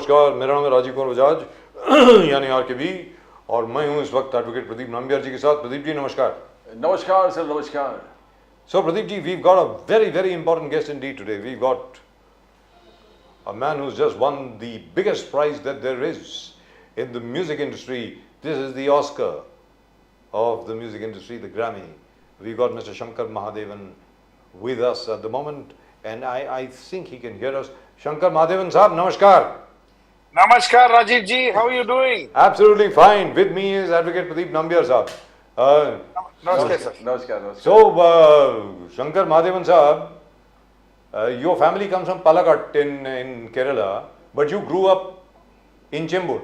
नमस्कार, मेरा नाम है राजीव कुमार बजाज यानी RKB और मैं हूं इस वक्त एडवोकेट प्रदीप नाम्बियार जी के साथ। प्रदीप जी नमस्कार। नमस्कार सर, नमस्कार। So Pradeep ji, we've got a very important guest indeed today. We've got a man who's just won the biggest prize that there is in the music industry. This is the Oscar of the music industry, the Grammy. We've got Mr. Shankar-Mahadevan with us at the moment, and I think he can hear us. Shankar-Mahadevan sahab, namaskar. Namaskar, Rajiv ji. How are you doing? Absolutely fine. With me is Advocate Pradeep Nambiar sahab. Namaskar, sir. नमस्कार। So, Shankar-Mahadevan sahab, your family comes from Palakkad in Kerala, but you grew up in Chembur,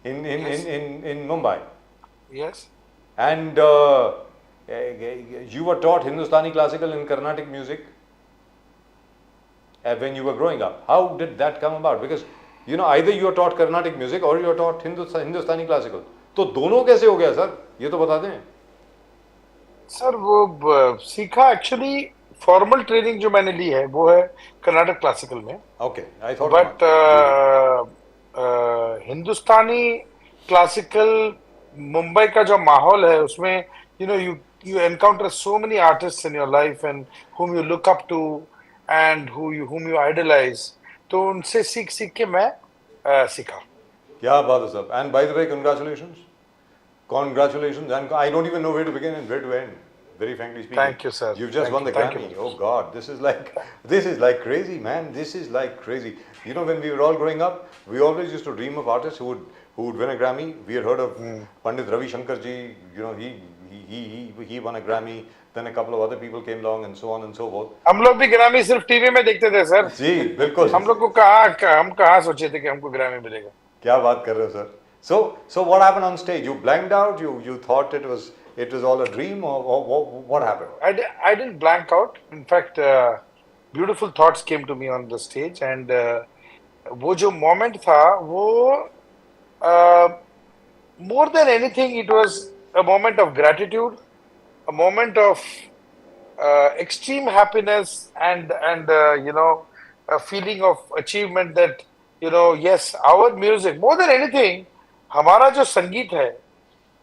in Mumbai. Yes. And you were taught Hindustani classical and Carnatic music when you were growing up. How did that come about? Because you know, either you are taught Carnatic music or you are taught Hindustani classical. तो दोनों कैसे हो गया sir? ये तो बता दें। Sir वो सीखा एक्चुअली फॉर्मल ट्रेनिंग जो मैंने ली है वो है कर्नाटक क्लासिकल में। Okay, I thought but Hindustani classical Mumbai का जो माहौल है उसमें you encounter so many artists in your life and whom you look up to and whom you idolize, तो उनसे सीख के मैं सीखा। क्या बात है sir. And by the way, congratulations, and I don't even know where to begin and where to end, very frankly speaking. Thank you, sir. You've just won the Grammy. Oh God, this is like crazy, man. This is like crazy. You know, when we were all growing up, we always used to dream of artists who would win a Grammy. We had heard of Pandit Ravi Shankar ji. You know, he won a Grammy. Then a couple of other people came along and so on and so forth. हम लोग भी ग्रामी सिर्फ TV में देखते थे sir. जी बिल्कुल। हम लोग को हम कहाँ सोचे थे कि हमको ग्रामी मिलेगा। क्या बात कर रहे हो sir? So what happened on stage? You blanked out? You thought it was all a dream, or what happened? I didn't blank out. In fact, beautiful thoughts came to me on the stage, and वो जो moment था वो more than anything it was a moment of gratitude, a moment of extreme happiness and a feeling of achievement that yes, our music more than anything, हमारा जो संगीत है,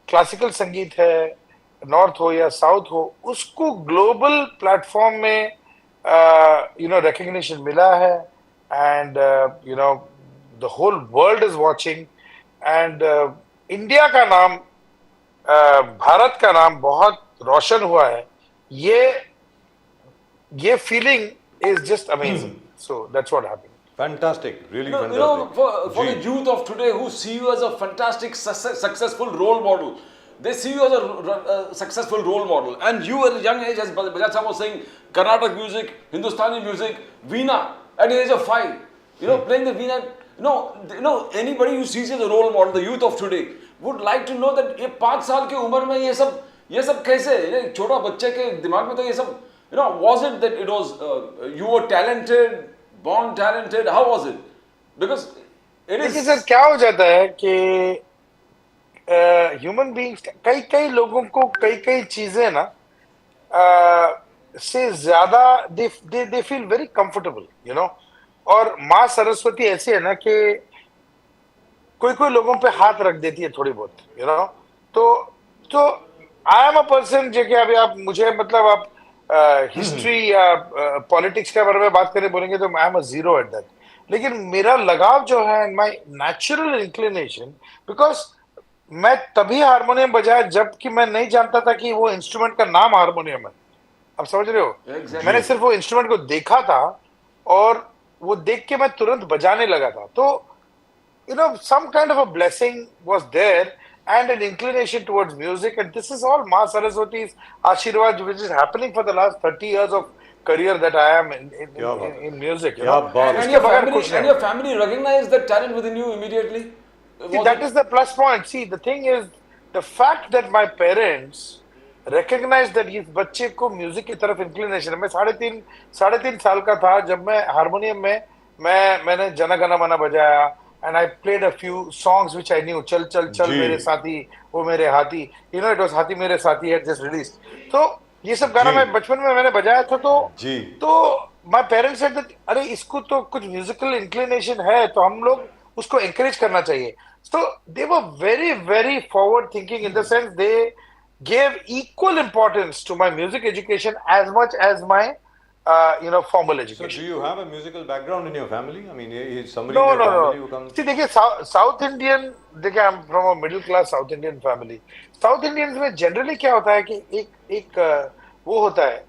classical संगीत है, नॉर्थ हो या साउथ हो, उसको ग्लोबल प्लेटफॉर्म में रिकग्निशन मिला है and the whole world is watching and India का नाम, भारत का नाम बहुत रोशन हुआ है। ये feeling is just amazing. So that's what happened. Fantastic, really fantastic. You know, for the youth of today who see you as a fantastic, successful role model, they see you as a successful role model. And you at a young age, as Bajaj Sahab was saying, Carnatic music, Hindustani music, Veena, at the age of 5, playing the Veena. Anybody who sees you as a role model, the youth of today, would like to know that ये 5 साल की उम्र में ये सब कैसे, छोटा बच्चे के दिमाग में तो ये सब, was it that it was you were talented, born talented? How was it? Because it is. Sir क्या हो जाता है कि ह्यूमन बीइंग्स कई लोगों को कई चीजें ना से ज्यादा दे फील वेरी कंफर्टेबल, और माँ सरस्वती ऐसी है ना कि कोई लोगों पे हाथ रख देती है थोड़ी बहुत, तो आई एम अ पर्सन जो कि अभी आप मुझे मतलब आप हिस्ट्री या पॉलिटिक्स के बारे में बात करें बोलेंगे तो I am a zero at that. लेकिन मेरा लगाव जो है, माय नेचुरल इंक्लिनेशन, बिकॉज मैं तभी हारमोनियम बजाया जबकि मैं नहीं जानता था कि वो इंस्ट्रूमेंट का नाम हारमोनियम है। आप समझ रहे हो? Exactly. मैंने सिर्फ वो इंस्ट्रूमेंट को देखा था और वो देख के मैं तुरंत बजाने लगा था। तो some kind of a blessing was there and an inclination towards music, and this is all Ma Saraswati's Ashirwad, which is happening for the last 30 years of career that I am in music. And your family recognized that talent within you immediately? See, that is the plus point. See, the thing is, the fact that my parents recognized that इस बच्चे को music की तरफ inclination है। मैं साढ़े तीन साल का था जब मैं हारमोनियम में मैंने जन गण मन बजाया, and I played a few songs which I knew. चल मेरे साथी वो मेरे हाथी, it was हाथी मेरे साथी had just released. तो ये सब गाना मैं बचपन में मैंने बजाया था। तो my parents said that अरे इसको तो कुछ म्यूजिकल इंक्लिनेशन है तो हम लोग उसको encourage करना चाहिए. So they were very very forward thinking in the sense they gave equal importance to my music education as much as my formal So education. do you have a musical background in your family? I mean, is somebody No, in your no, family no. who comes? See, देखिए South Indian, देखिए I'm from a middle class South Indian family. South Indians में generally क्या होता है कि एक वो होता है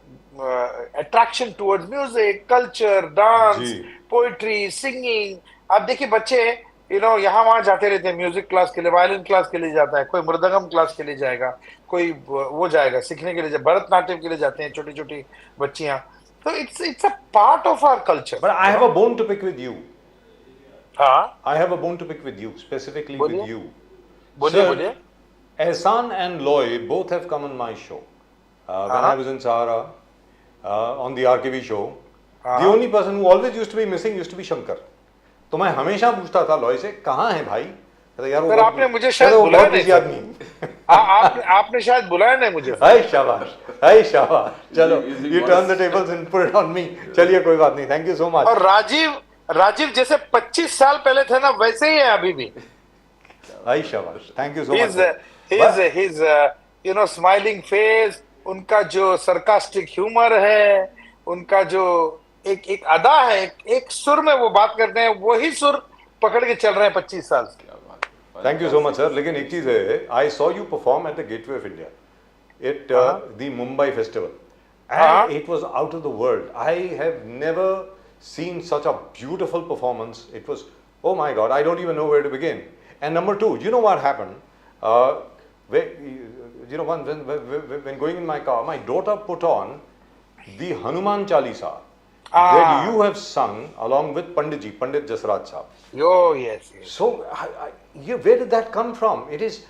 attraction towards music, culture, dance, जी. poetry, singing. आप देखिए बच्चे यहाँ वहाँ जाते रहते हैं म्यूजिक क्लास के लिए, वायलिन क्लास के लिए जाता है, कोई मृदंगम क्लास के लिए जाएगा, कोई वो जाएगा सीखने के लिए, भरतनाट्यम के लिए जाते हैं छोटी छोटी बच्चियां. So it's a part of our culture. But I have a bone to pick with you. हाँ, I have a bone to pick with you, specifically with बोलिए you. बोलिए Sir, बोलिए. Ehsaan and Loy both have come on my show. When I was in Sahara, on the RKB show, the only person who always used to be missing used to be Shankar. तो मैं हमेशा पूछता था लॉय से, कहाँ है भाई? कहता यार वो सर आपने मुझे शायद बुलाया नहीं. आपने शायद बुलाया नहीं मुझे. हाय शाबाश, हाय शाबाश. चलो, you turn the tables and put it on me. चलिए कोई बात नहीं. Thank you so much. और राजीव जैसे 25 साल पहले थे ना वैसे ही है अभी भी. हाय शाबाश. Thank you so much. His smiling face, उनका जो sarcastic humor है, उनका जो एक अदा है, एक सुर में वो बात करते हैं, वही सुर पकड़ के चल रहे हैं 25 साल से. Thank you so much, sir. लेकिन एक चीज है, I saw you perform at the Gateway of India, at the Mumbai festival, and it was out of the world. I have never seen such a beautiful performance. It was, oh my God, I don't even know where to begin. And number two, you know what happened? When going in my car, my daughter put on the Hanuman Chalisa that you have sung along with Pandit Jasraj Sahab. Oh, yes. So, where did that come from? It is.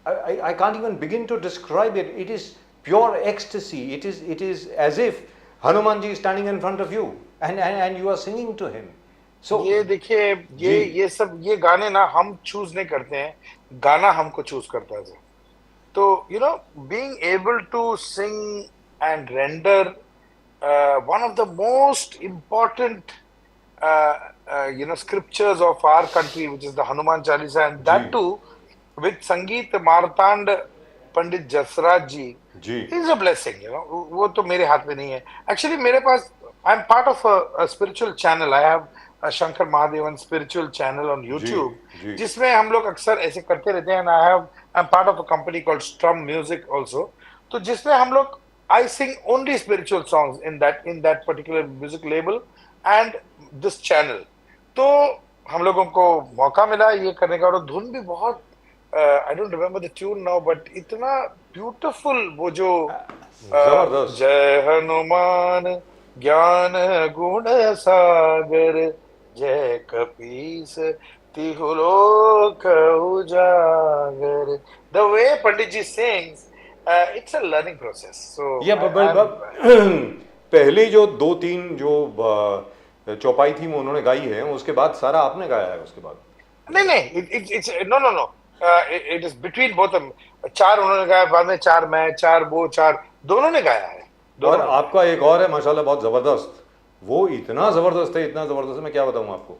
I can't even begin to describe it. It is pure ecstasy. It is as if Hanumanji is standing in front of you, and you are singing to him. So, ये देखिए ये गाने ना हम choose नहीं करते हैं, गाना हमको चूज करता है. तो being able to sing and render one of the most important scriptures of our country, which is the Hanuman Chalisa, and that too with Sangeet Martand Pandit Jasraj ji, is a blessing. वो तो मेरे हाथ में नहीं है. Actually मेरे पास, I'm part of a spiritual channel. I have a Shankar Mahadevan spiritual channel on YouTube, जिसमें हम लोग अक्सर ऐसे करते रहते हैं. And I'm part of a company called Strum Music also. तो जिसमें हम लोग, I sing only spiritual songs in that particular music label and this channel. तो हम लोगों को मौका मिला ये करने का, और धुन भी बहुत, I don't remember the tune now, but इतना beautiful वो जो जय हनुमान ज्ञान गुण सागर जय कपीस तिहु लोक उजागर. The way Panditji sings, it's a learning process. So yeah, but पहली जो 2-3 जो चौपाई थी वो उन्होंने गाई है, उसके बाद सारा आपने गाया है उसके बाद? नहीं, no. It is between both them. 4 उन्होंने गाया, बाद में 4 मैं, 4 वो, 4 दोनों ने गाया है. और आपका एक और है माशाल्लाह बहुत जबरदस्त, वो इतना जबरदस्त है, मैं क्या बताऊं आपको.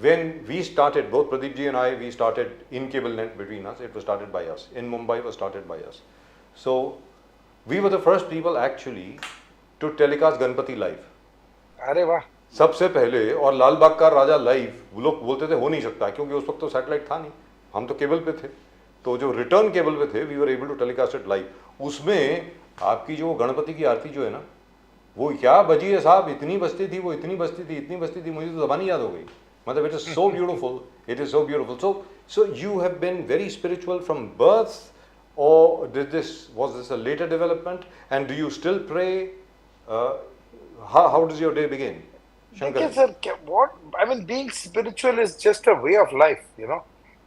When we started, both Pradeep ji and I, we started in cable net between us. It was started by us. In Mumbai, it was started by us. So we were the first people actually to telecast Ganpati live. अरे वाह. सबसे पहले, और लाल बाग का राजा live वो लोग बोलते थे हो नहीं सकता, क्योंकि उस वक्त तो सैटेलाइट था नहीं, हम तो केबल पे थे. तो जो रिटर्न केबल पे थे, we were able to telecast it live. उसमें आपकी जो गणपति की आरती जो है ना, वो क्या बजी है साहब, इतनी बजती थी, वो इतनी बजती थी, मुझे तो ज़बान ही याद हो गई. मतलब it is so beautiful. So you have been very spiritual from birth, or was this a later development? And do you still pray? How does your day begin? देखिए sir, what I mean, being spiritual is just a way of life,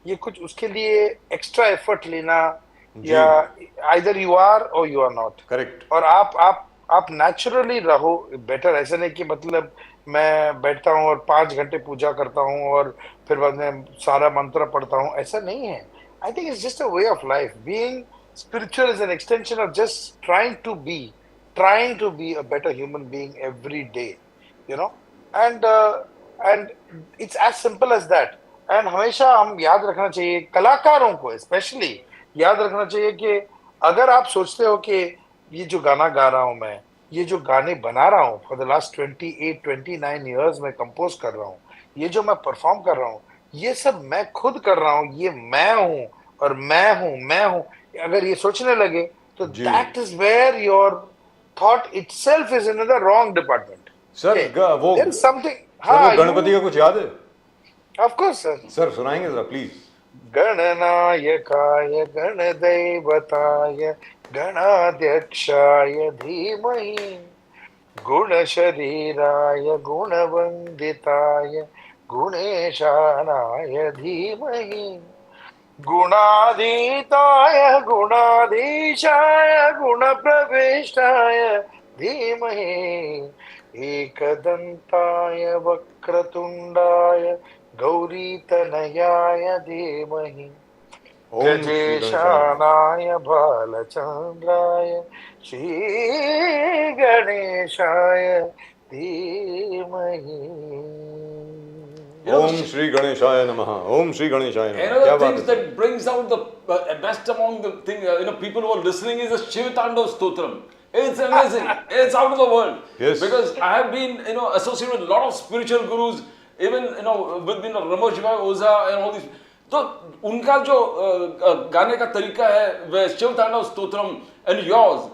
ये कुछ उसके लिए extra effort लेना, या either you are or you are not. Correct. और आप naturally रहो बेटर. ऐसा नहीं कि मतलब मैं बैठता हूँ और 5 घंटे पूजा करता हूँ और फिर बाद में सारा मंत्र पढ़ता हूँ, ऐसा नहीं है. I think it's just a way of life. Being spiritual is an extension of just trying to be trying to be a better human being every day, you know, and and it's as simple as that. And हमेशा हम याद रखना चाहिए, कलाकारों को specially याद रखना चाहिए कि अगर आप सोचते हो कि ये जो गाना गा रहा हूं मैं, ये जो गाने बना रहा हूँ फॉर द लास्ट 28-29 ईयर्स में कंपोज कर रहा हूँ, ये जो मैं परफॉर्म कर रहा हूँ, ये सब मैं खुद कर रहा हूँ, ये मैं हूँ और मैं हूँ, अगर ये सोचने लगे तो जी। That is where your thought itself is in the wrong department. Sir वो देयर इज समथिंग, सर वो हाँ, गणपति का कुछ याद है? Of course sir. सर सुनाएंगे जरा प्लीज। गणनायकाय गणदैवताय गणाध्यक्षाय धीमहि गुणशरीराय गुणवन्दिताय गुणेशानाय धीमहि गुणाधीताय गुणाधीशाय गुणप्रविष्टाय धीमहि एकदन्ताय वक्रतुण्डाय गौरीतनयाय धीमहि गजेशानाय बालचन्द्राय श्रीगणेशाय धीमहि। ओम श्री गणेशाय नमः, ओम श्री गणेशाय नमः। Another क्या बात things है? that brings out the best among the thing, people who are listening is the Shiv Tandav Stotram. It's amazing. It's out of the world. Yes. Because I have been, associated with a lot of spiritual gurus, even, with Ramesh Bhai Oza and all these. तो उनका जो गाने का तरीका है, वह शिव तांडव stotram, and yours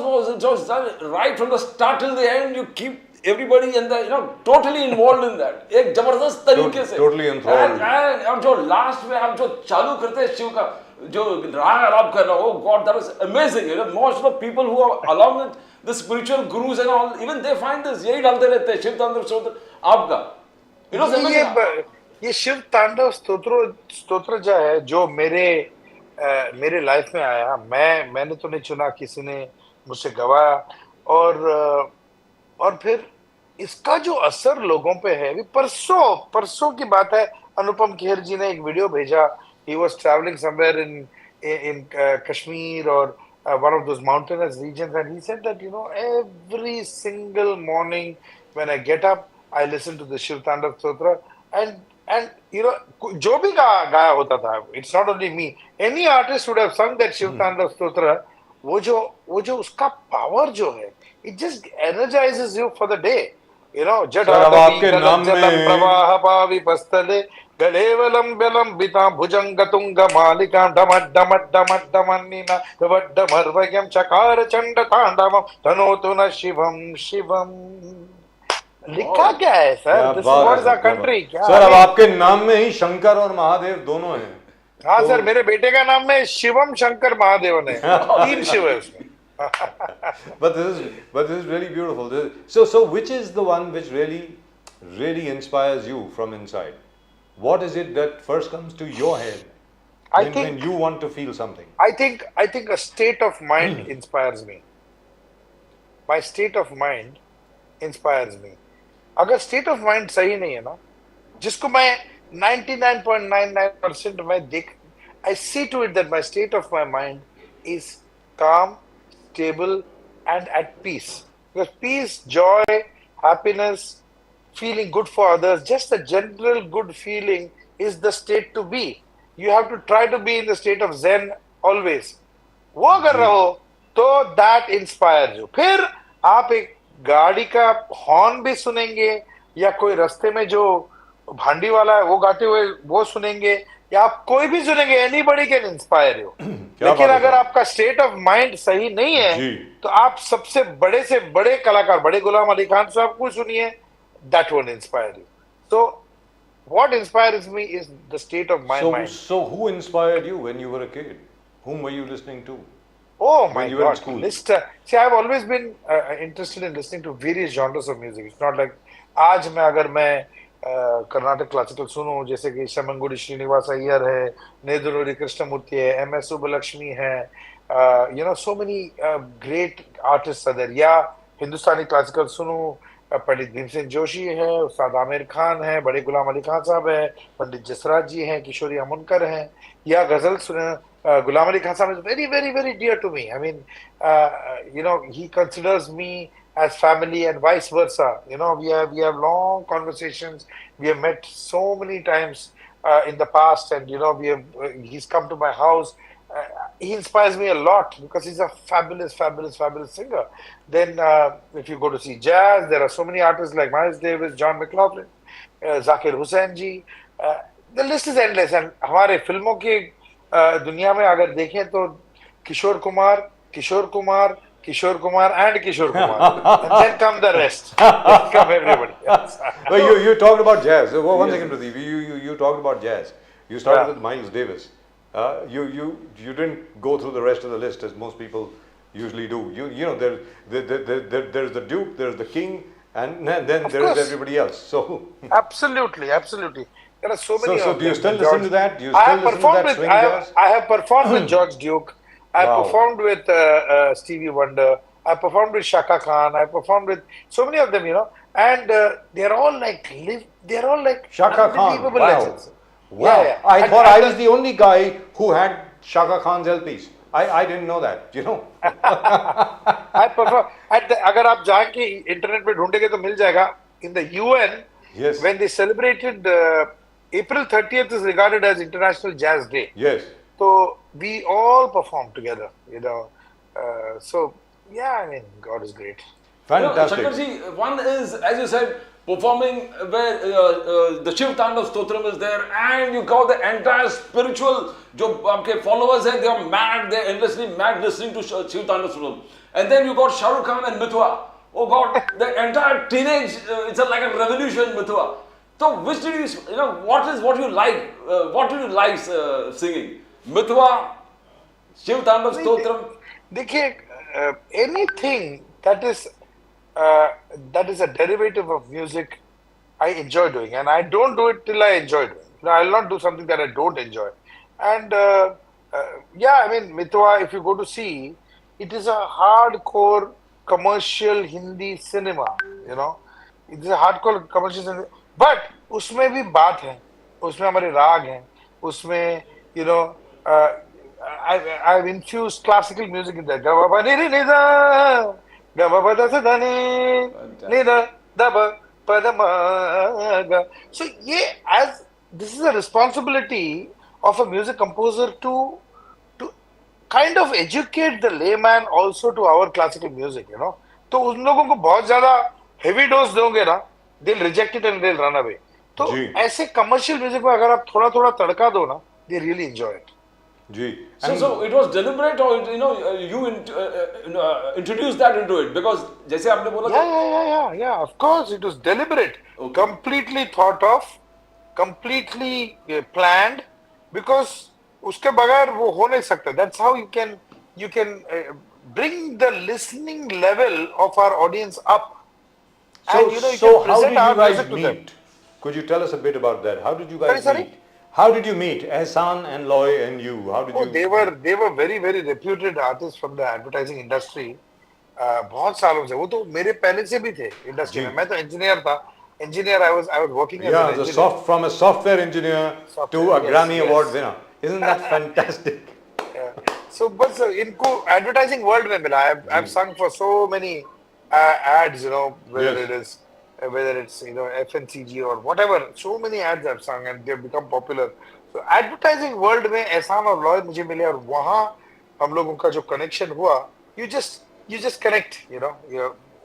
was just right from the start till the end. You keep everybody and totally involved in that. एक जबरदस्त तरीके से. Totally enthralled. और जो लास्ट में हम जो चालू करते हैं शिव का जो राग आलाप करना, oh God, that was amazing. Most of the people who are along with the spiritual gurus and all, even they find this, यही डालते रहते हैं शिव तांडव स्तोत्र आपका. ये शिव तांडव स्तोत्र जो है, जो मेरे लाइफ में आया, मैंने तो नहीं चुना, किसी ने मुझसे गवाया, और फिर इसका जो असर लोगों पे है, अभी परसों की बात है, अनुपम खेर जी ने एक वीडियो भेजा. He was traveling somewhere in Kashmir or one of those mountainous regions, and he said that every single morning when I get up, I listen to the Shiv Tandav Stotra, and जो भी गाया होता था, it's not only me, any artist would have sung that Shiv Tandav Stotra. वो जो उसका power जो है, it just energizes you for the day. आपके नाम में प्रवाह पाविपस्थले गलेवलंब्यलंबिता भुजंगतुंग मालिका डमड्डमड्डमड्डमन्निना वड्डमर्वयं चकार चंड तांडवं तनोतु न शिवम शिवम. लिखा क्या है sir? This is our country. क्या सर, अब आपके नाम में ही शंकर और महादेव दोनों हैं. हाँ सर, मेरे बेटे का नाम में शिवम शंकर महादेवन है. 3 शिव है उसमें. but this is really beautiful. So which is the one which really inspires you from inside? What is it that first comes to your head when you want to feel something? I think a state of mind inspires me. My state of mind inspires me. अगर state of mind सही नहीं है ना, जिसको मैं 99.99% I see to it that my state of my mind is calm, stable, and at peace. Because peace, joy, happiness, feeling good for others, just a general good feeling is the state to be. You have to try to be in the state of Zen always. वो अगर रहो तो that inspires you. फिर आप एक गाड़ी का horn भी सुनेंगे, या कोई रास्ते में जो भांडी वाला है वो गाते हुए वो सुनेंगे, या आप कोई भी सुनेंगे, anybody can inspire you. लेकिन अगर आपका स्टेट ऑफ माइंड सही नहीं है तो आप सबसे बड़े से बड़े कलाकार, बड़े गुलाम अली खान साहब को सुनिए, that won't inspire you. So what inspires me is the state of my mind. So who inspired you when you were a kid? Whom were you listening to? Oh my God! See, I've always been interested in listening to various genres of music. It's not like आज अगर मैं Karnataka classical सुनूं, जैसे कि शमंगुडी श्रीनिवास अय्यर है, नेदुरुरी कृष्णमूर्ति है, MS. Subbulakshmi है, so many great artists are there. या हिंदुस्तानी क्लासिकल सुनूं, पंडित भीमसेन जोशी है, उस्ताद आमिर खान है, बड़े गुलाम अली खान साहब है, पंडित जसराज जी हैं, किशोरी अमुनकर हैं, या गजल सुने। गुलाम Ali Khan sahab is very very very dear to me. I mean, he considers me as family and vice versa. We have long conversations. We have met so many times in the past, and he's come to my house. He inspires me a lot because he's a fabulous, fabulous, fabulous singer. Then, if you go to see jazz, there are so many artists like Miles Davis, John McLaughlin, Zakir Hussain ji. The list is endless. And हमारे फिल्मों की दुनिया में अगर देखें तो Kishore Kumar, Kishore Kumar, Kishore Kumar and Kishore Kumar, and then come the rest. Then come everybody else. Well, you talked about jazz. One second, Pradeep. You talked about jazz. You started with Miles Davis. You didn't go through the rest of the list as most people usually do. There's the Duke, there's the King, and then there's everybody else. So absolutely. There are so many. So do you still listen to that? Do you still listen to that swing jazz? I have performed with George Duke. I performed with Stevie Wonder. I performed with Shaka Khan. I performed with so many of them, and they're all like Shaka Khan. unbelievable Wow. legends. Wow. Yeah. I thought I was the only guy who had Shaka Khan's LPs. I didn't know that, I perform अगर आप जाके internet पे ढूंढेंगे तो मिल जाएगा. In the UN, Yes. when they celebrated April 30th is regarded as International Jazz Day. Yes. So we all performed together, so yeah, I mean, God is great. Fantastic. Shankarji, one is, as you said, performing where the Shiv Tandav Stotram is there, and you got the entire spiritual, जो आपके followers हैं, they are mad, they are endlessly mad listening to Shiv Tandav Stotram. And then you got Shah Rukh Khan and Mithwa. Oh God, the entire teenage, it's like a revolution, Mithwa. So which did you, what you like, what do you like singing? Mithwa, Shiv Tandav Stotram. देखिए, anything that is a derivative of music, I enjoy doing, and I don't do it till I enjoy doing. I will not do something that I don't enjoy. And I mean, Mithwa, if you go to see, it is a hardcore commercial Hindi cinema. It is a hardcore commercial cinema. But उसमें भी बात है, उसमें हमारे राग हैं, उसमें I've infused classical music in that. So this is a responsibility of a music composer to kind of educate the layman also to our classical music, तो उन लोगों को बहुत ज्यादा heavy dose दोगे ना, they'll reject it and they'll run away. तो ऐसे commercial music को अगर आप थोड़ा थोड़ा तड़का दो ना, they really enjoy it. So it was deliberate, or you introduced that into it, because जैसे आपने बोला yeah, of course it was deliberate, completely thought of, completely planned, because उसके बगैर वो हो नहीं सकता. That's how you can bring the listening level of our audience up, and you can present our music to them. Could you tell us a bit about that? How did you guys meet? How did you meet, Ehsaan-Loy and you? How did you? They were very very reputed artists from the advertising industry. बहुत सालों से वो तो मेरे पहले से भी थे इंडस्ट्री में. मैं तो इंजीनियर था. I was working as an engineer. From a software engineer to a Grammy Award winner. Isn't that fantastic? So, but इनको advertising world में मिला. I've sung for so many ads, whether it's FMCG or whatever. So many ads I've sung and they've become popular. So advertising world में एहसान और लॉय मुझे मिले, और वहाँ हम लोगों का जो connection हुआ, you just connect,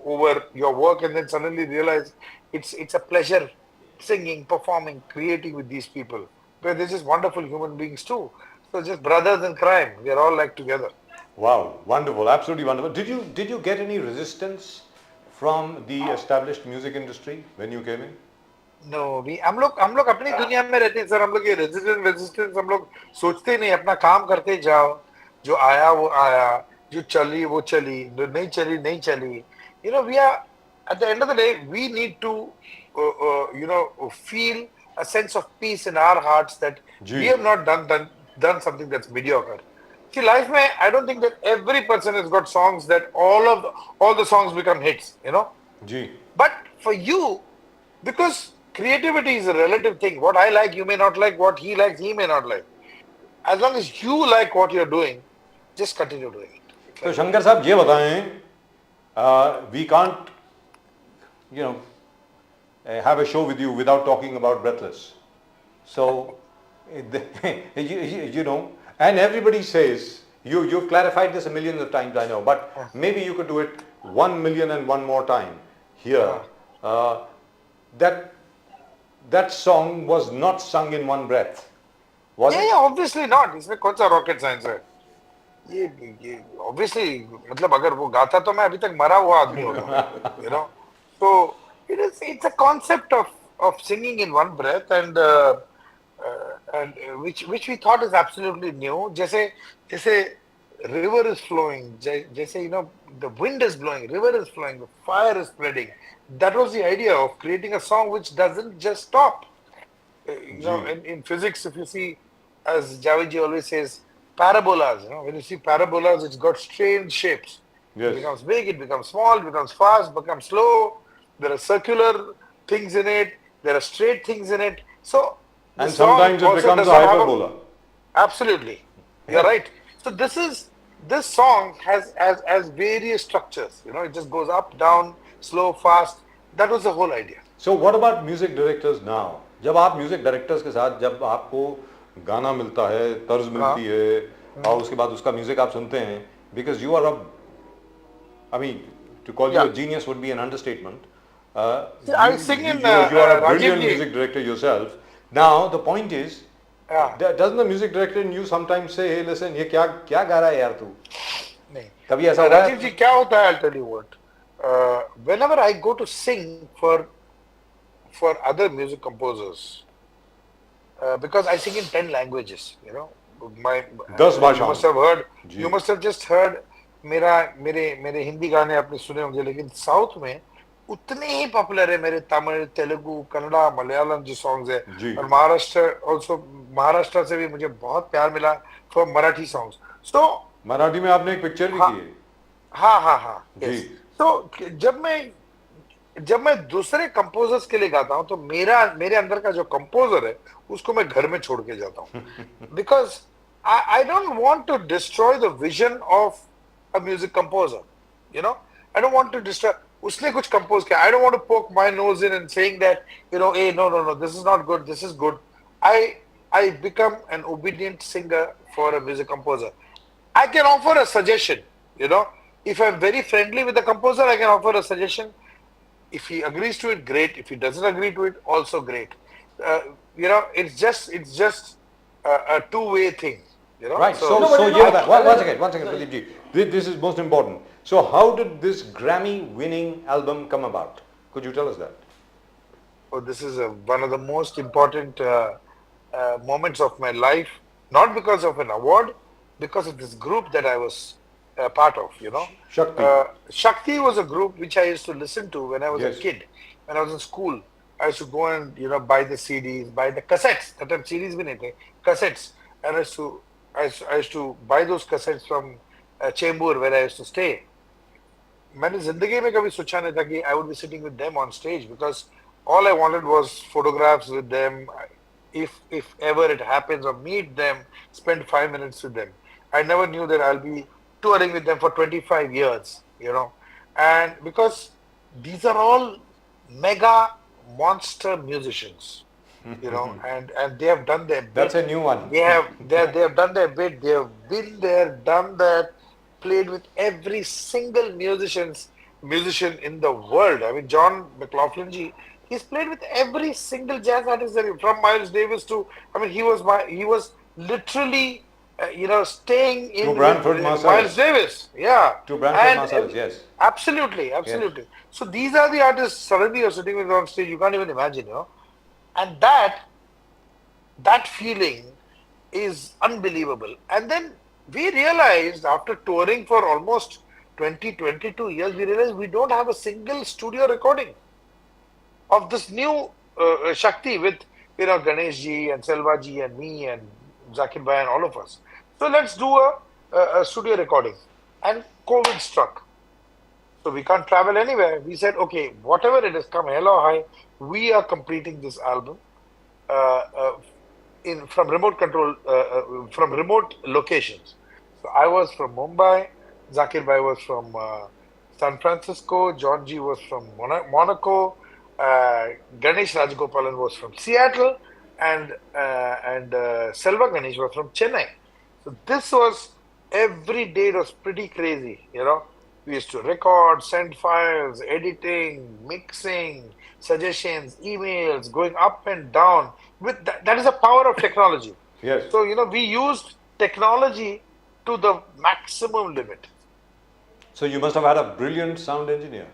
over your work, and then suddenly realize it's a pleasure singing, performing, creating with these people. But they're just wonderful human beings too. So just brothers in crime. We are all like together. Wow, wonderful, absolutely wonderful. Did you get any resistance from the established music industry when you came in? No, हम लोग अपनी दुनिया में रहते हैं sir. हम लोग ये रेजिस्टेंस हम लोग सोचते ही नहीं. अपना काम करते जाओ. जो आया वो आया, जो चली वो चली, जो नहीं चली नहीं चली. We are, at the end of the day, we need to feel a sense of peace in our hearts that we have not done something that's mediocre. See, life mein, I don't think that every person has got songs that all the songs become hits, But for you, because creativity is a relative thing. What I like, you may not like. What he likes, he may not like. As long as you like what you're doing, just continue doing it. It's तो like Shankar साहब ये बताएं, we can't, you know, have a show with you without talking about Breathless. So, you know, and everybody says, you've clarified this a million of times, I know, but maybe you could do it 1,000,001 more time here. That song was not sung in one breath, was yeah, it? yeah, obviously not. इसमें कौन सा rocket science है? ये obviously, मतलब अगर वो गाता तो मैं अभी तक मरा हुआ आदमी होता, you know. So it's a concept of singing in one breath, and which we thought is absolutely new. जैसे river is flowing, जैसे you know the wind is blowing, river is flowing, the fire is spreading. That was the idea of creating a song which doesn't just stop. You know, in physics, if you see, as Javed always says, parabolas. You know, when you see parabolas, it's got strange shapes. Yes. It becomes big, it becomes small, it becomes fast, becomes slow. There are circular things in it. There are straight things in it. So, And sometimes it becomes a hyperbola. Absolutely, you're right. So this song has various structures. You know, it just goes up, down, slow, fast. That was the whole idea. So what about music directors now? जब आप music directors के साथ जब आपको गाना मिलता है, तर्ज मिलती है और उसके बाद उसका म्यूजिक आप सुनते हैं, because you are a, I mean, to call you a genius would be an understatement. I sing in you are a brilliant Rajiv ji. music director yourself. Now the point is, doesn't the music director in you sometimes say, hey, listen, ये क्या गा रहा है यार तू? नहीं. कभी ऐसा हुआ है? राजीव जी क्या होता है? I'll tell you what. Whenever I go to sing for other music composers, because I sing in 10 languages, you know, you must have just heard मेरे हिंदी गाने आपने सुने होंगे, लेकिन साउथ में उतने ही पॉपुलर है मेरे तमिल, तेलुगु, कन्नड़ा, मलयालम जो सॉन्ग्स है, और महाराष्ट्र से भी मुझे बहुत प्यार मिला फॉर मराठी सॉन्ग्स. सो मराठी में आपने एक पिक्चर भी की है. हाँ. तो जब मैं दूसरे कंपोजर्स के लिए गाता हूं तो मेरे अंदर का जो कंपोजर है उसको मैं घर में छोड़ के जाता हूं, because I don't want to destroy the vision of a music composer. You know, I don't want to destroy. उसने कुछ compose किया. I don't want to poke my nose in and saying that, you know, hey, no, this is not good, this is good. I become an obedient singer for a music composer. I can offer a suggestion. You know, if I'm very friendly with the composer, I can offer a suggestion. If he agrees to it, great. If he doesn't agree to it, also great. You know, it's just a two-way thing. You know? Right. So one second, Pradeep ji. This is most important. So how did this Grammy-winning album come about? Could you tell us that? Oh, this is one of the most important moments of my life. Not because of an award, because of this group that I was part of. You know, Shakti. Shakti was a group which I used to listen to when I was a kid. When I was in school, I used to go and buy the CDs, buy the cassettes. That time CDs bhi nahi the, cassettes. And I used to buy those cassettes from Chembur, where I used to stay. मैंने जिंदगी में कभी सोचा नहीं था कि I would be sitting with them on stage, because all I wanted was photographs with them. If ever it happens, or meet them, spend 5 minutes with them. I never knew that I'll be touring with them for 25 years, you know. And because these are all mega monster musicians, you know, and they have done their bit. That's a new one. They have done their bit. They have been there, done that, played with every single musician in the world. I mean, John McLaughlin ji, he's played with every single jazz artist, from Miles Davis to, I mean, he was literally staying in Miles Davis. Yeah. To Branford Marsalis, yes. Absolutely. Yes. So these are the artists suddenly you're sitting with on stage. You can't even imagine, you know. And that feeling is unbelievable. And then we realized, after touring for almost 22 years, we realized we don't have a single studio recording of this new Shakti with, Ganesh ji and Selva ji and me and Zakir Bhai and all of us. So let's do a studio recording. And COVID struck. So we can't travel anywhere. We said, okay, whatever it is, come hell or high, we are completing this album uh, uh, in from remote control, from remote locations. So I was from Mumbai, Zakir Bhai was from San Francisco, John G was from Monaco, Ganesh Rajgopalan was from Seattle, and Selva Ganesh was from Chennai. So this was every day. It was pretty crazy, you know. We used to record, send files, editing, mixing, suggestions, emails, going up and down. With that is the power of technology. Yes. So, you know, we used technology to the maximum limit. So you must have had a brilliant sound engineer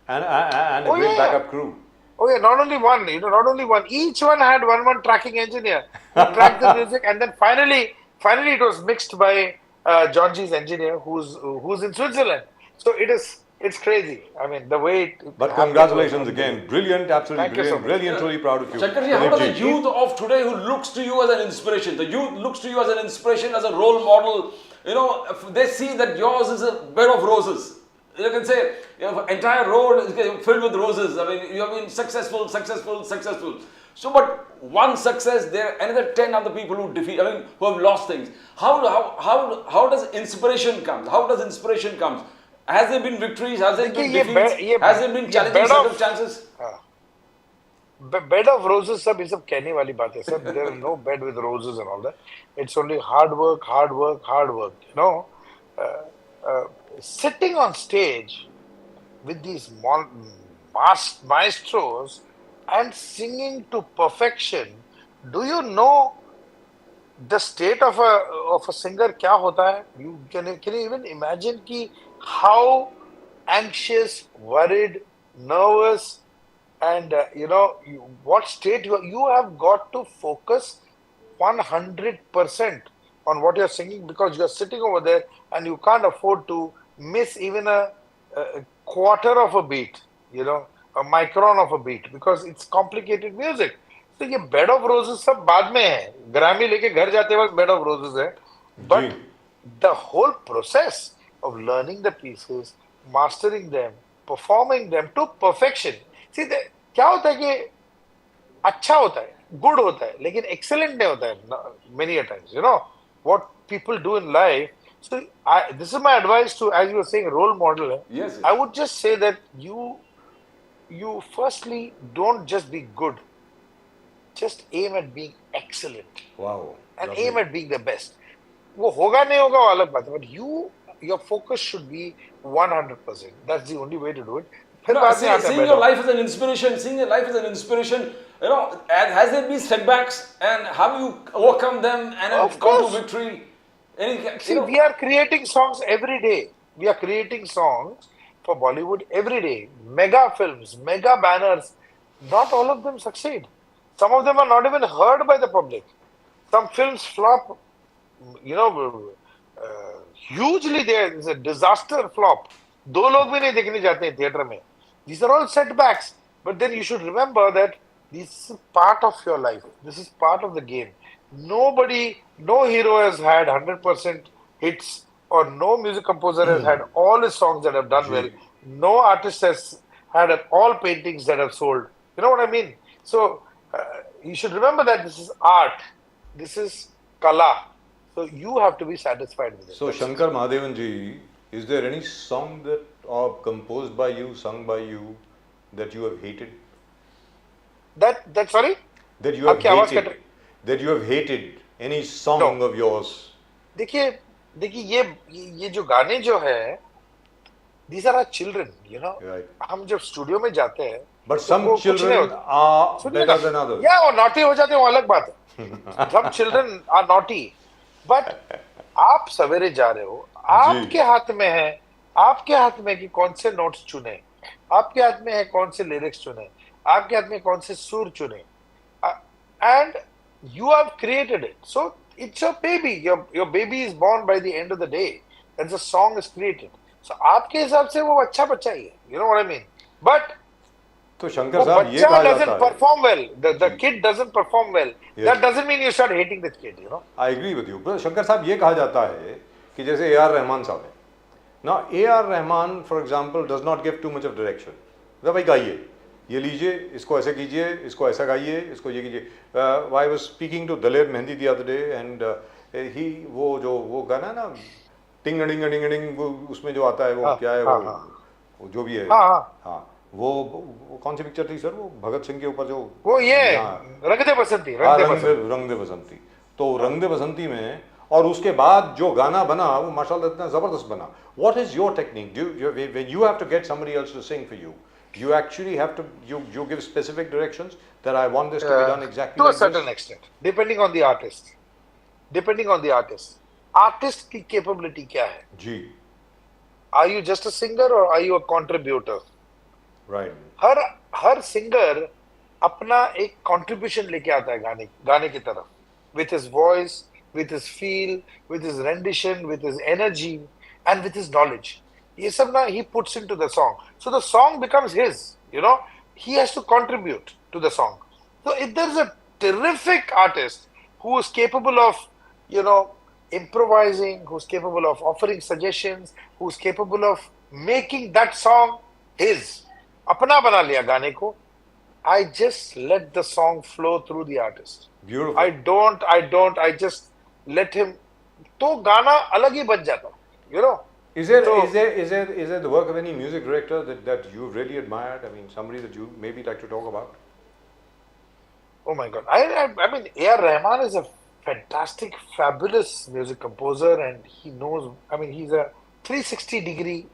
and a Oh, great yeah. backup crew. Oh yeah, not only one, you know, not only one. Each one had one tracking engineer who tracked the music, and then finally it was mixed by John G's engineer, who's in Switzerland. So it's crazy. I mean, the way it But happened congratulations was again. Brilliant, absolutely Thank you so brilliant. much. Really and truly proud of you. Shankarji, how does the Pradeep ji. youth of today who looks to you as an inspiration, the youth looks to you as an inspiration, as a role model, you know, if they see that yours is a bed of roses. You can say, you know, entire road is filled with roses. I mean, you have been successful. So, but one success, there are another 10 other people who defeat, I mean, who have lost things. How does inspiration come? How does inspiration come? Has there been victories? Has there been defeats? Has there been challenging circumstances? Bed of roses, सब ये सब कहने वाली बात है sir. There is no bed with roses and all that. It's only hard work. You know, sitting on stage with these maestros and singing to perfection. Do you know the state of a singer क्या होता है? You can you even imagine कि how anxious, worried, nervous, and you know what state you have got to focus 100% on what you're singing, because you're sitting over there and you can't afford to miss even a quarter of a beat, you know, a micron of a beat, because it's complicated music. तो ये bed of roses सब बाद में है. Grammy लेके घर जाते वक्त बेड ऑफ रोजेस है. But the whole process of learning the pieces, mastering them, performing them to perfection. See क्या होता है कि अच्छा होता है, गुड होता है, लेकिन एक्सेलेंट नहीं होता है many a times. You know what people do in life. So this is my advice to, as you were saying, role model. Yes. I would just say that you firstly don't just be good. Just aim at being excellent. Wow. And Lovely. aim at being the best. वो होगा नहीं होगा वो अलग बात है. But your focus should be 100%. That's the only way to do it. फिर बाद में आता है Seeing your life as an inspiration, you know, and has there been setbacks and have you overcome them and Of come to course. victory? See, we are creating songs every day. We are creating songs for Bollywood every day. Mega films, mega banners. Not all of them succeed. Some of them are not even heard by the public. Some films flop, you know, hugely. There is a disaster flop. 2 लोग भी नहीं देखने जाते हैं theatre में. These are all setbacks. But then you should remember that this is part of your life. This is part of the game. No hero has had 100% hits, or no music composer has had all his songs that have done well. No artist has had all paintings that have sold. You know what I mean? So you should remember that this is art. This is kala. So you have to be satisfied with it. So Shankar Mahadevan ji, is there any song that composed by you, sung by you, that you have hated? That sorry? That you have आपकी आवाज hated? Cut That you have hated any song No. of yours? देखिए ये जो गाने जो है, these are our children, you know. Right. हम जब स्टूडियो में जाते हैं, But तो some वो कुछ नहीं children होता. are सुनिए better ना, than others. या वो नॉटी हो जाते हैं, वो अलग बात है. Some children are naughty, but आप सवेरे जा रहे हो, आपके हाथ में है, आपके हाथ में कि कौन से नोट्स चुने, आपके हाथ में है कौन से लिरिक्स चुने, आपके हाथ में कौन से सुर चुने, and you have created it. So it's your baby. Your baby is born by the end of the day. And the song is created. So आपके हिसाब से वो अच्छा बच्चा ही है. You know what I mean? But तो शंकर साहब ये कहा doesn't जाता है. perform well. The kid doesn't perform well. Yes. That doesn't mean you start hating the kid. You know. I agree with you. पर शंकर साहब ये कहा जाता है कि जैसे A.R. रहमान साहब है, Now, A.R. Rahman, for example, does not give too much of direction. तो भाई गाइए, ये लीजिए, इसको ऐसे कीजिए, इसको ऐसा गाइए, इसको ये कीजिए. I was speaking to Daler Mehndi the other day, and वो गाना ना, टिंग डिंग डिंग डिंग, उसमें जो आता है वो क्या है वो जो भी है. हाँ, वो कौन सी पिक्चर थी सर? वो भगत सिंह के ऊपर जो वो ये रंग दे बसंती. रंग दे बसंती. तो रंग दे बसंती में और उसके बाद जो गाना बना वो माशाल्लाह इतना जबरदस्त बना. What is your technique? When you have to get somebody else to sing for you, you actually have to you give specific directions that I want this to be done exactly to like a certain this? extent, depending on the artist. Artist की capability क्या है? जी. Are you just a singer or are you a contributor? Right. Her singer अपना एक contribution लेके आता है गाने की तरफ, with his voice, with his feel, with his rendition, with his energy, and with his knowledge. ये सब ना he puts into the song. So the song becomes his, you know. He has to contribute to the song. So if there's a terrific artist who is capable of, you know, improvising, who's capable of offering suggestions, who's capable of making that song his, अपना बना लिया गाने को, I just let the song flow through the artist. Beautiful. I just let him, तो गाना अलग ही बन जाता, you know. Is there the work of any music director that you really admired? I mean, somebody that you maybe like to talk about? Oh my God! I mean, A.R. Rahman is a fantastic, fabulous music composer, and he knows. I mean, he's a 360-degree,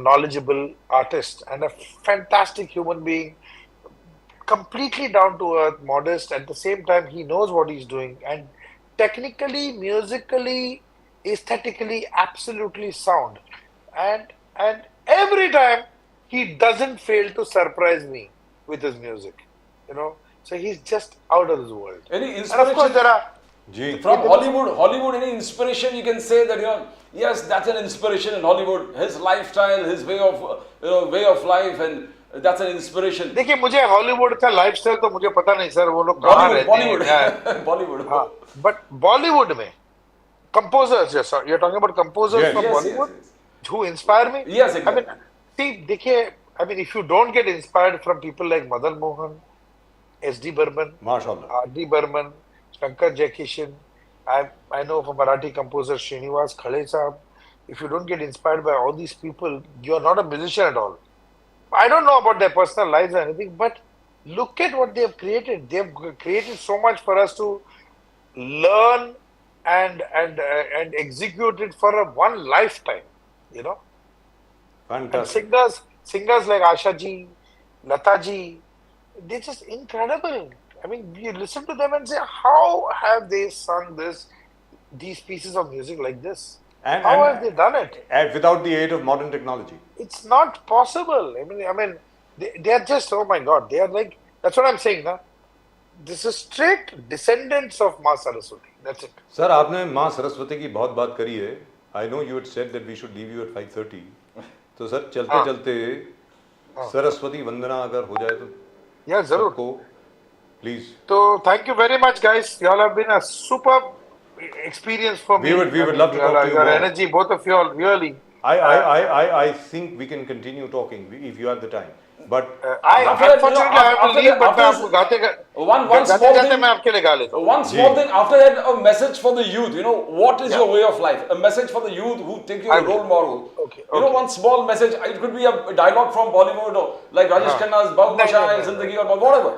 knowledgeable artist and a fantastic human being. Completely down to earth, modest. At the same time, he knows what he's doing, and technically, musically, aesthetically, absolutely sound. And every time he doesn't fail to surprise me with his music, you know. So he's just out of this world. Any inspiration? And of course, there are from Hollywood, any inspiration you can say that, you know, yes, that's an inspiration in Hollywood. His lifestyle, his way of life, and that's an inspiration. देखिए, मुझे Hollywood का lifestyle तो मुझे पता नहीं sir, वो लोग कहाँ रहते हैं. Bollywood. हाँ, but Bollywood में composers, yes, sir. You're talking about composers from Bollywood who inspire me. Yes, exactly. I mean, see, देखिए, I mean, if you don't get inspired from people like Madan Mohan, S.D. Burman, Mashallah. R.D. Burman, Shankar-Ehsaan-Loy, I know of a Marathi composer Srinivas Khale Sahab. If you don't get inspired by all these people, you are not a musician at all. I don't know about their personal lives or anything, but look at what they have created. They have created so much for us to learn and execute it for one lifetime, you know. Fantastic. And singers like Asha ji, Lata ji, they're just incredible. I mean, you listen to them and say, how have they sung these pieces of music like this? How have they done it? And without the aid of modern technology. It's not possible. I mean, they are just, oh my God, they are like, that's what I'm saying, na? This is straight descendants of Ma Saraswati. That's it. Sir, आपने माँ सरस्वती की बहुत बात करी है. I know you had said that we should leave you at 5:30. तो sir चलते चलते सरस्वती वंदना अगर हो जाए तो. Yeah, जरूर. Please. So thank you very much, guys. You all have been a superb experience for me. We would love to talk to you your more. Energy, both of you all, really. I think we can continue talking if you have the time. But unfortunately I have to leave. But मैं आपको गाते मैं आपके लिए गा लेता हूँ. One small thing after that, a message for the youth. You know, what is your way of life? A message for the youth who take you as a role model. Okay. You know, one small message. It could be a dialogue from Bollywood or like Rajesh Khanna's "Babu Basha Hai Zindagi" or whatever.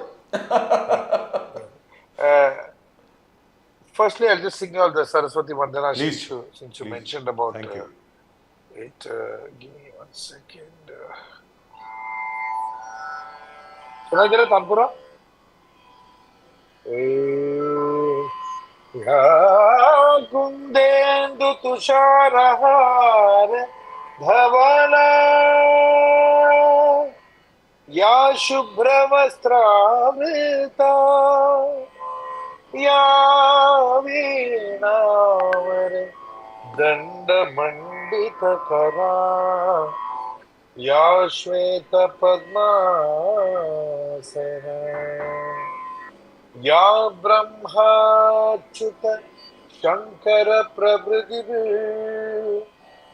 Firstly, I'll just sing you all the Saraswati Vandana since you mentioned about Thank you. it. Give me 1 second. सुना जरा तानपुरा. या कुंदेंदु तुषारहार धवला या शुभ्रवस्त्रावृता या वीणावर दंडमंडितकरा या श्वेतपद्मासना या ब्रह्माच्युत शंकर प्रभृतिभिः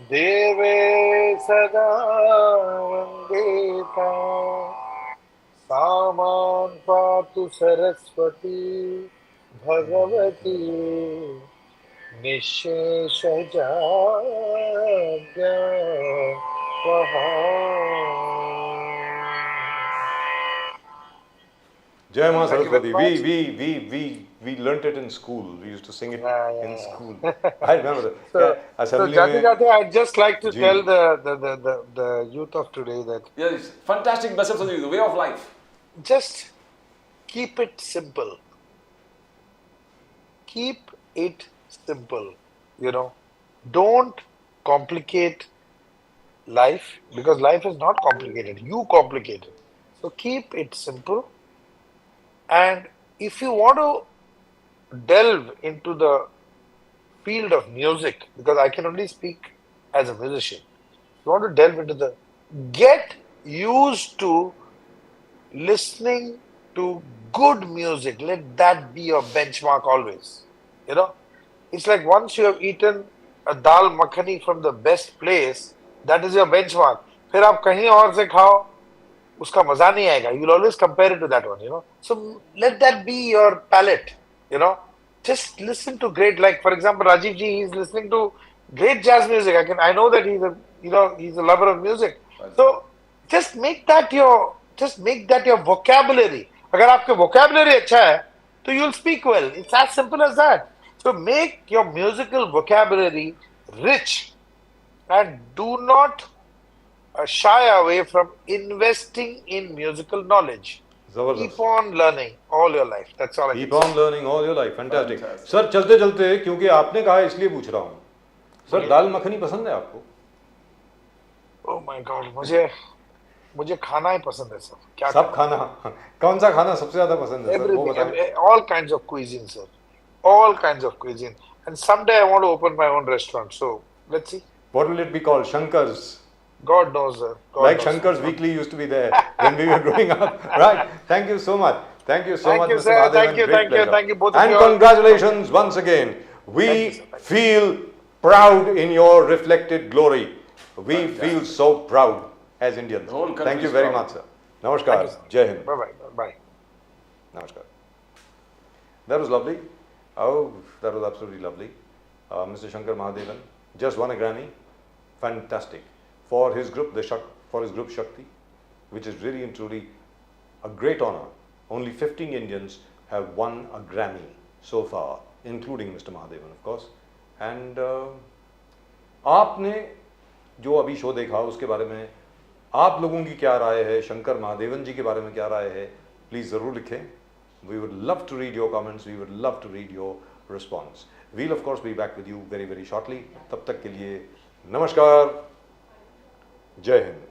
देवे सदा वन्देता सामां पातु Saraswati Bhagwati Jai Ma Thank you very Saraswati. much. We learnt it in school. We used to sing it Yeah, in yeah, school. yeah. I remember that. So, Yeah, so assembly Jati में Jati, I'd just like to ji tell the youth of today that Yes, fantastic message for you, the way of life. just keep it simple. Keep it simple. You know, don't complicate life because life is not complicated. You complicate it. So keep it simple. And if you want to delve into the field of music, because I can only speak as a musician, you want to delve into the get used to listening to good music. Let that be your benchmark always. You know, it's like once you have eaten a dal makhani from the best place, that is your benchmark. फिर आप कहीं और से खाओ, उसका मजा नहीं आएगा. You'll always compare it to that one, you know. So let that be your palette, you know. Just listen to great, like for example, Rajiv ji, he's listening to great jazz music. I know that he's a lover of music. So just make that your vocabulary. अगर आपके vocabulary अच्छा है, तो you'll speak well. It's as simple as that. So make your musical vocabulary rich and do not shy away from investing in musical knowledge. जबरदस्त. Keep on learning all your life. That's all I Keep can say. on learning all your life. Fantastic. Fantastic. Sir चलते चलते क्योंकि आपने कहा इसलिए पूछ रहा हूँ. सर दाल मखनी पसंद है आपको? Oh my God, मुझे खाना ही पसंद है सर. क्या सब खाना. कौन सा खाना सबसे ज्यादा पसंद है सर? वो Everything, बताएं. all kinds of cuisine, sir. All kinds of cuisine. And someday I want to open my own restaurant. So let's see. What will it be called? Shankar's. God knows, sir. God Like knows. Shankar's Weekly used to be there when we were growing up. Right. Thank you so much. Thank you so Thank much, you, Mr. sir. Mahadevan. Thank you, Great thank you, pleasure. thank you, both of And you all. congratulations once again. We Thank you, sir. Thank you. feel proud in your reflected glory. We feel so proud as Indians. The whole country Thank you is very proud. much, sir. Namaskar. Thank you, sir. Jai Hind. Bye-bye. Bye. Namaskar. That was lovely. Oh, that was absolutely lovely. Mr. Shankar-Mahadevan just won a Grammy. Fantastic. For his group, for his group Shakti, which is really and truly a great honor. Only 15 Indians have won a Grammy so far, including Mr. Mahadevan, of course. And आपने जो अभी show देखा उसके बारे में आप लोगों की क्या राय है, शंकर महादेवन जी के बारे में क्या राय है, प्लीज़ ज़रूर लिखें. We would love to read your comments. We would love to read your response. We'll of course be back with you very, very shortly. तब तक के लिए नमस्कार. जय हिंद.